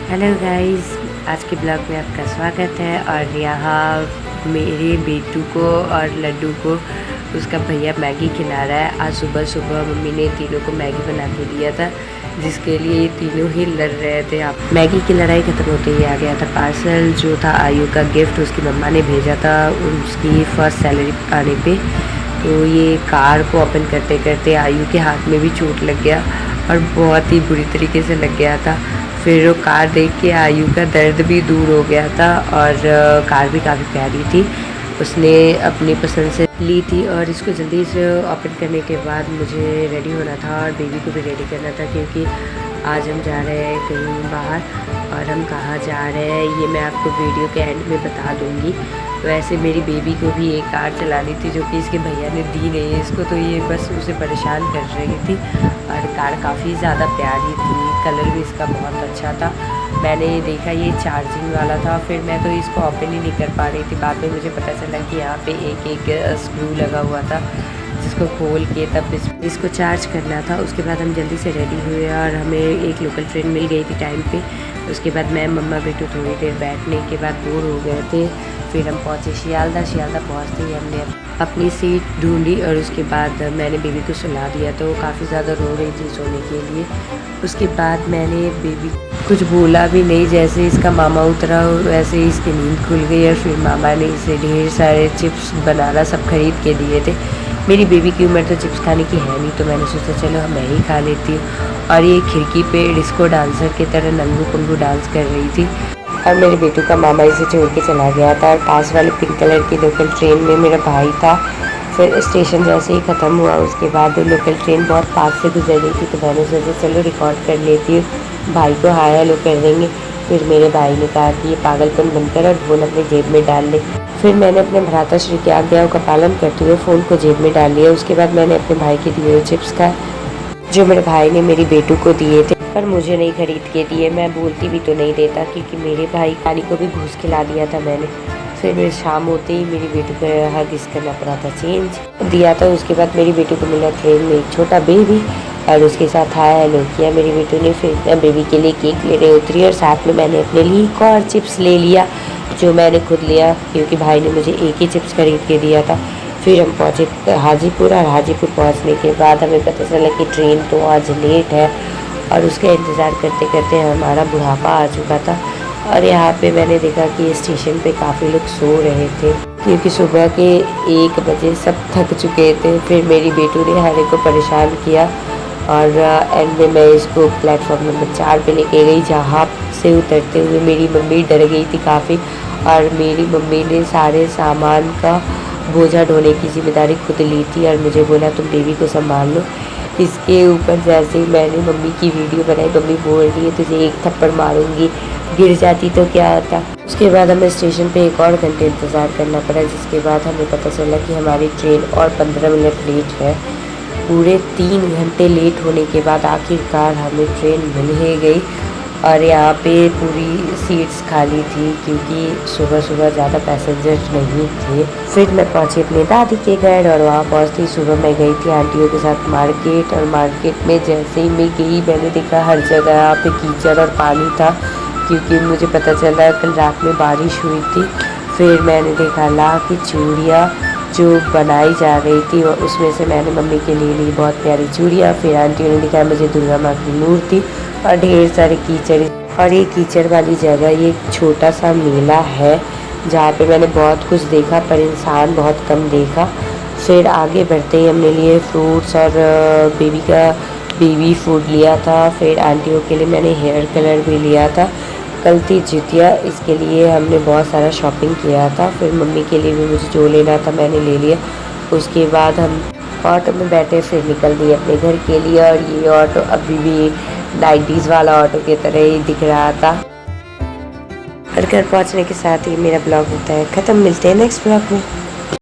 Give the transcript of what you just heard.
Hello guys, आज के blog में आपका स्वागत है। और यहाँ मेरे बेटू को और लड्डू को उसका भैया मैगी खिला रहा है। आज सुबह सुबह मम्मी ने तीनों को मैगी बना के दिया था, जिसके लिए ये तीनों ही लड़ रहे थे। आप मैगी की लड़ाई ख़त्म होते ही आ गया था पार्सल, जो था आयु का गिफ्ट। उसकी मम्मा ने भेजा था उसकी फर्स्ट सैलरी आने पे। तो ये कार को ओपन करते करते आयु के हाथ में भी चोट लग गया और बहुत ही बुरी तरीके से लग गया था। फिर वो कार देख के आयु का दर्द भी दूर हो गया था और कार भी काफ़ी प्यारी थी। उसने अपनी पसंद से ली थी। और इसको जल्दी से ओपन करने के बाद मुझे रेडी होना था और बेबी को भी रेडी करना था, क्योंकि आज हम जा रहे हैं कहीं बाहर। और हम कहाँ जा रहे हैं ये मैं आपको वीडियो के एंड में बता दूँगी। वैसे मेरी बेबी को भी एक कार चलानी थी, जो कि इसके भैया ने दी नहीं है इसको, तो ये बस उसे परेशान कर रही थी। और कार काफ़ी ज़्यादा प्यारी थी, कलर भी इसका बहुत अच्छा था। मैंने देखा ये चार्जिंग वाला था, फिर मैं तो इसको ओपन ही नहीं कर पा रही थी। बाद में मुझे पता चला कि यहाँ पे एक स्क्रू लगा हुआ था, जिसको खोल के तब इसको चार्ज करना था। उसके बाद हम जल्दी से रेडी हुए और हमें एक लोकल ट्रेन मिल गई थी टाइम पे। उसके बाद मैं मम्मा बेटू थोड़ी देर बैठने के बाद बोर हो गए थे। फिर हम पहुँचे शियालदा पहुँचते ही हमने अपनी सीट ढूंढी और उसके बाद मैंने बेबी को सुला दिया। तो वो काफ़ी ज़्यादा रो रही थी सोने के लिए। उसके बाद मैंने बेबी कुछ बोला भी नहीं, जैसे इसका मामा उतरा वैसे ही इसकी नींद खुल गई। और फिर मामा ने इसे ढेर सारे चिप्स बनाना सब खरीद के दिए थे। मेरी बेबी की उम्र तो चिप्स खाने की है नहीं, तो मैंने सोचा चलो मैं ही खा लेती हूँ। और ये खिड़की पे डिस्को डांसर की तरह नंगू पंगू डांस कर रही थी। और मेरे बेटू का मामा इसे छोड़ के चला गया था। और पास वाली पिंक कलर की लोकल ट्रेन में मेरा भाई था। फिर स्टेशन जैसे ही ख़त्म हुआ उसके बाद लोकल ट्रेन बहुत पास से गुजर रही थी, तो मैंने सोचा चलो रिकॉर्ड कर लेती हूँ, भाई को हाय हेलो कर देंगे। फिर मेरे भाई ने कहा कि ये पागलपन बंद कर और फ़ोन अपने जेब में डाल ले। फिर मैंने अपने भ्राताश्री की आज्ञाओं का पालन करते हुए फ़ोन को जेब में डाल लिया। उसके बाद मैंने अपने भाई के दिए हुए चिप्स खाए, जो मेरे भाई ने मेरी बेटू को दिए थे, पर मुझे नहीं खरीद के दिए। मैं बोलती भी तो नहीं देता, क्योंकि मेरे भाई कानी को भी घूस खिला दिया था मैंने। फिर शाम होते ही मेरी बेटू को हगिस करना पड़ा था, चेंज दिया था। उसके बाद मेरी बेटू को मिला ट्रेन में एक छोटा बेबी और उसके साथ हाय हेलो किया मेरी बेटू ने। फिर मैं बेबी के लिए केक लेने उतरी और साथ में मैंने अपने लिए एक और चिप्स ले लिया, जो मैंने खुद लिया क्योंकि भाई ने मुझे एक ही चिप्स खरीद के दिया था। फिर हम पहुँचे हाजीपुर और हाजीपुर पहुँचने के बाद हमें पता चला कि ट्रेन तो आज लेट है। और उसका इंतज़ार करते करते हमारा बुढ़ापा आ चुका था। और यहाँ पे मैंने देखा कि स्टेशन पे काफ़ी लोग सो रहे थे, क्योंकि सुबह के 1 बजे सब थक चुके थे। फिर मेरी बेटू ने हर एक को परेशान किया और एंड में मैं इसको प्लेटफॉर्म नंबर 4 पे लेके गई, जहाँ से उतरते हुए मेरी मम्मी डर गई थी काफ़ी। और मेरी मम्मी ने सारे सामान का बोझा ढोने की जिम्मेदारी खुद ली थी और मुझे बोला तुम बेबी को संभाल लो। इसके ऊपर जैसे ही मैंने मम्मी की वीडियो बनाई, मम्मी बोल रही है तुझे एक थप्पड़ मारूंगी, गिर जाती तो क्या होता। उसके बाद हमें स्टेशन पे 1 और घंटे इंतज़ार करना पड़ा, जिसके बाद हमें पता चला कि हमारी ट्रेन और 15 मिनट लेट है। पूरे 3 घंटे लेट होने के बाद आखिरकार हमें ट्रेन मिल ही गई। और यहाँ पे पूरी सीट्स खाली थी, क्योंकि सुबह सुबह ज़्यादा पैसेंजर्स नहीं थे। फिर मैं पहुँची अपने दादी के घर और वहाँ पहुँचते ही सुबह मैं गई थी आंटियों के साथ मार्केट। और मार्केट में जैसे ही मैं गई मैंने देखा हर जगह यहाँ पे कीचड़ और पानी था, क्योंकि मुझे पता चला कल रात में बारिश हुई थी। फिर मैंने देखा लाह की चूड़ियाँ जो बनाई जा रही थी, और उसमें से मैंने मम्मी के लिए ली बहुत प्यारी चूड़ियाँ। फिर आंटियों ने दिखाया मुझे दुर्गा माँ की मूर्ति और ढेर सारे कीचड़। और ये कीचड़ वाली जगह ये एक छोटा सा मेला है, जहाँ पे मैंने बहुत कुछ देखा पर इंसान बहुत कम देखा। फिर आगे बढ़ते ही हमने लिए फ्रूट्स और बेबी फूड लिया था। फिर आंटियों के लिए मैंने हेयर कलर भी लिया था। कल थी जितिया, इसके लिए हमने बहुत सारा शॉपिंग किया था। फिर मम्मी के लिए भी मुझे जो लेना था मैंने ले लिया। उसके बाद हम ऑटो में बैठे, फिर निकल दिए अपने घर के लिए। और ये ऑटो अभी भी 90s वाला ऑटो की तरह ही दिख रहा था। और घर पहुंचने के साथ ही मेरा ब्लॉग होता है ख़त्म। मिलते हैं नेक्स्ट ब्लॉग में।